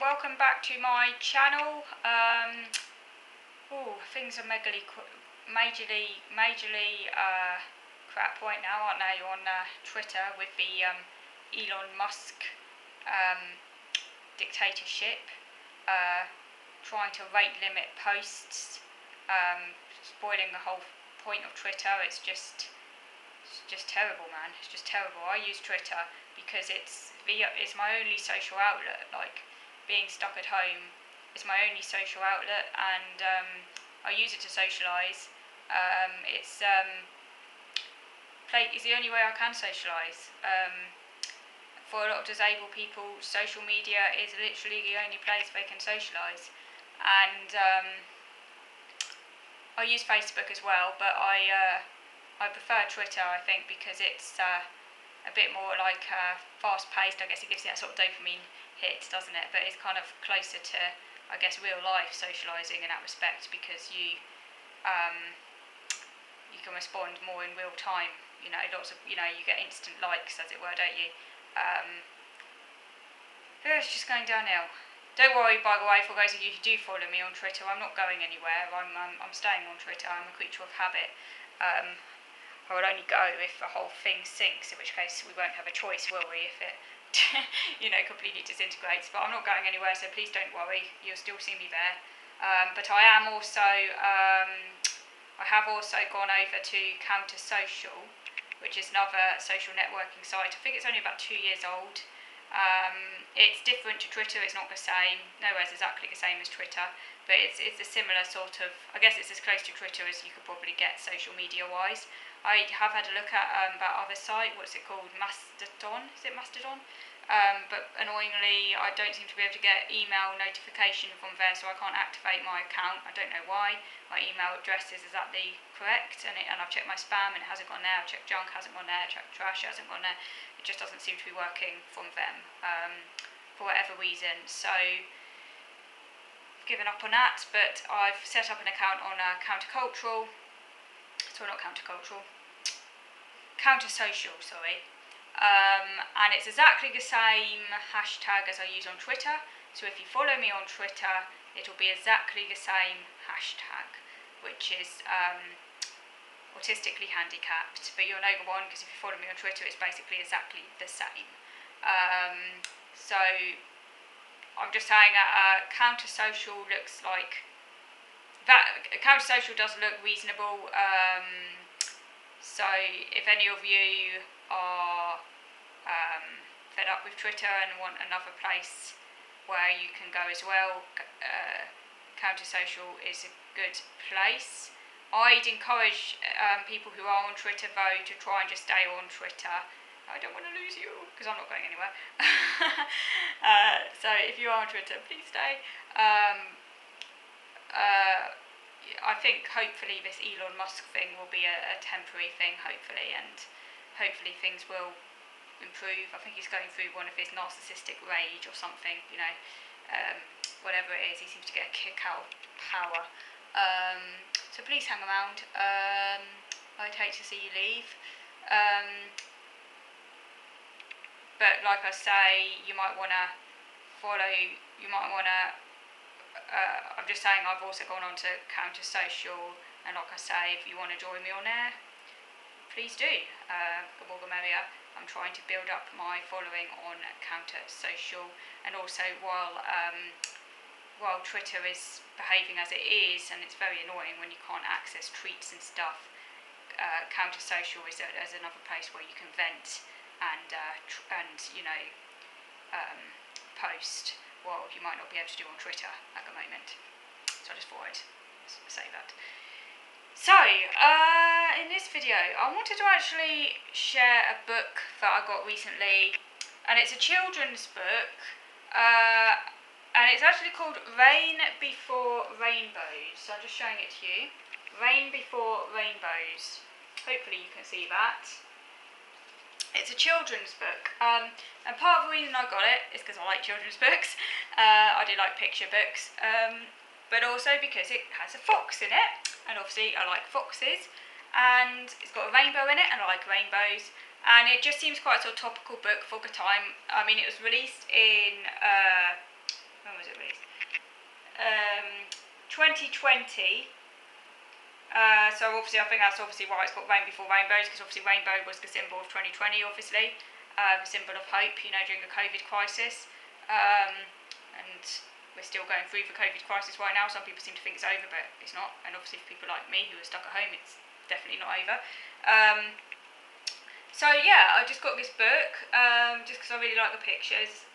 Welcome back to my channel. Things are majorly crap right now, aren't they, on Twitter with the Elon Musk dictatorship, trying to rate limit posts, spoiling the whole point of Twitter. It's just terrible, man. It's just terrible. I use Twitter because it's my only social outlet. Like, being stuck at home is my only social outlet, and I use it to socialise. It's the only way I can socialise. For a lot of disabled people, social media is literally the only place they can socialise. And I use Facebook as well, but I prefer Twitter, I think, because it's a bit more like fast-paced. I guess it gives you that sort of dopamine hit, doesn't it? But it's kind of closer to, I guess, real-life socialising in that respect, because you can respond more in real time. You know, you get instant likes, as it were, don't you? It's just going downhill. Don't worry, by the way, for those of you who do follow me on Twitter, I'm not going anywhere. I'm staying on Twitter. I'm a creature of habit. I will only go if the whole thing sinks, in which case we won't have a choice, will we, if it completely disintegrates. But I'm not going anywhere, so please don't worry. You'll still see me there. But I have also gone over to Counter Social, which is another social networking site. I think it's only about 2 years old. It's different to Twitter. It's not the same. Nowhere's exactly the same as Twitter, but it's a similar sort of, I guess it's as close to Twitter as you could probably get social media wise. I have had a look at that other site. What's it called? Mastodon? Is it Mastodon? But annoyingly, I don't seem to be able to get email notification from there, so I can't activate my account. I don't know why. My email address is exactly correct, and I've checked my spam and it hasn't gone there. I've checked junk, hasn't gone there. Checked trash, hasn't gone there. It just doesn't seem to be working from them for whatever reason. So I've given up on that, but I've set up an account on Counter Social, sorry. And it's exactly the same hashtag as I use on Twitter. So if you follow me on Twitter, it'll be exactly the same hashtag, which is autistically handicapped. But you'll know the one, because if you follow me on Twitter, it's basically exactly the same. So I'm just saying that Counter Social looks like that. Counter Social does look reasonable. So if any of you are fed up with Twitter and want another place where you can go as well, Counter Social is a good place. I'd encourage people who are on Twitter, though, to try and just stay on Twitter. I don't want to lose you, because I'm not going anywhere. So if you are on Twitter, please stay. I think hopefully this Elon Musk thing will be a temporary thing, hopefully, and hopefully things will improve. I think he's going through one of his narcissistic rage or something, whatever it is. He seems to get a kick out of power. So please hang around. I'd hate to see you leave. But like I say, you might want to follow, I'm just saying, I've also gone on to Counter Social, and like I say, if you want to join me on there, please do. The more the merrier. I'm trying to build up my following on Counter Social, and also while Twitter is behaving as it is, and it's very annoying when you can't access tweets and stuff, Counter Social is another place where you can vent and post what you might not be able to do on Twitter at the moment. So I just thought I'd say that. So, in this video, I wanted to actually share a book that I got recently, and it's a children's book, and it's actually called Rain Before Rainbows. So I'm just showing it to you. Rain Before Rainbows. Hopefully you can see that. It's a children's book, and part of the reason I got it is because I like children's books. I do like picture books, but also because it has a fox in it, and obviously I like foxes, and it's got a rainbow in it, and I like rainbows, and it just seems quite a sort of topical book for the time. I mean, it was released in, when 2020. So obviously I think that's obviously why it's got Rain Before Rainbows, because obviously rainbow was the symbol of 2020, obviously. Symbol of hope, you know, during the COVID crisis. And we're still going through the COVID crisis right now. Some people seem to think it's over, but it's not. And obviously for people like me who are stuck at home, it's definitely not over. So yeah, I just got this book, just because I really like the pictures.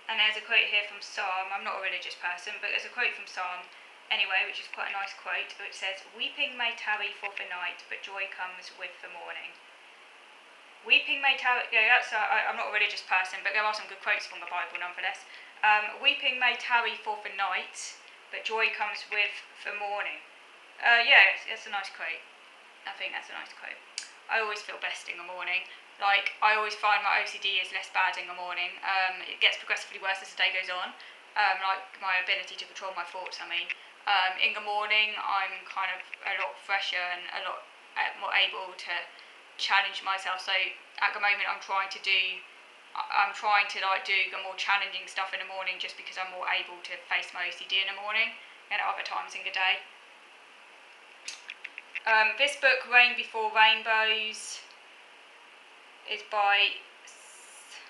And there's a quote here from Psalm. I'm not a religious person, but there's a quote from Psalm anyway, which is quite a nice quote, which says, "Weeping may tarry for the night, but joy comes with the morning." Weeping may tarry, yeah, that's, I'm not a religious person, but there are some good quotes from the Bible nonetheless. Weeping may tarry for the night, but joy comes with the morning. Yeah, that's a nice quote. I think that's a nice quote. I always feel best in the morning. Like, I always find my OCD is less bad in the morning. It gets progressively worse as the day goes on. Like, my ability to control my thoughts, I mean. In the morning, I'm kind of a lot fresher and a lot more able to challenge myself. So, at the moment, I'm trying to like do the more challenging stuff in the morning, just because I'm more able to face my OCD in the morning than at other times in the day. This book, Rain Before Rainbows, is by, it's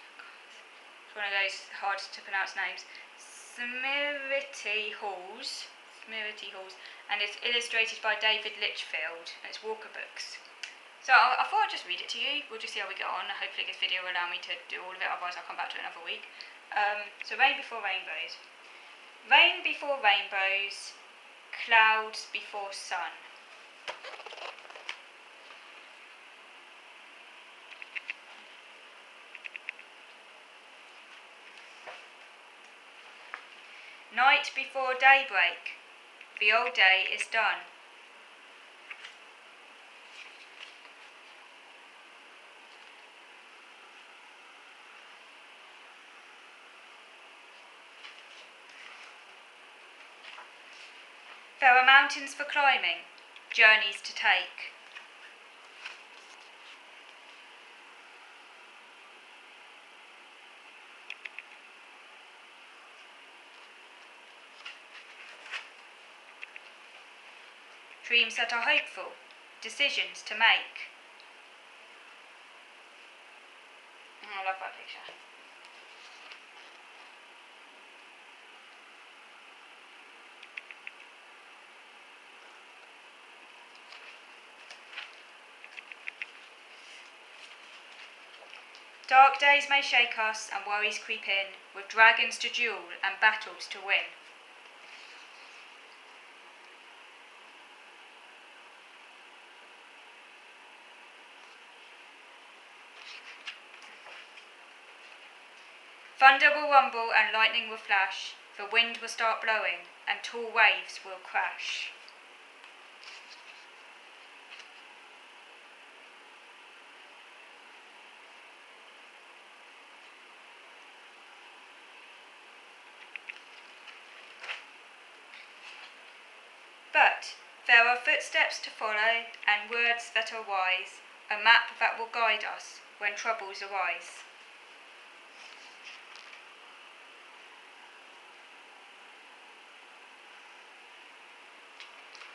one of those hard to pronounce names, Smriti Halls, and it's illustrated by David Litchfield, and it's Walker Books. So I thought I'd just read it to you. We'll just see how we get on. Hopefully this video will allow me to do all of it, otherwise I'll come back to it another week. So Rain Before Rainbows. Rain before rainbows, clouds before sun. Night before daybreak, the old day is done. There are mountains for climbing, journeys to take. Dreams that are hopeful, decisions to make. I love that picture. Dark days may shake us and worries creep in, with dragons to duel and battles to win. Thunder will rumble and lightning will flash, the wind will start blowing and tall waves will crash. But there are footsteps to follow and words that are wise, a map that will guide us when troubles arise.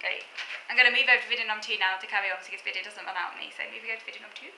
Okay, I'm going to move over to video number 2 now to carry on, so this video doesn't run out on me, so moving over to video number 2.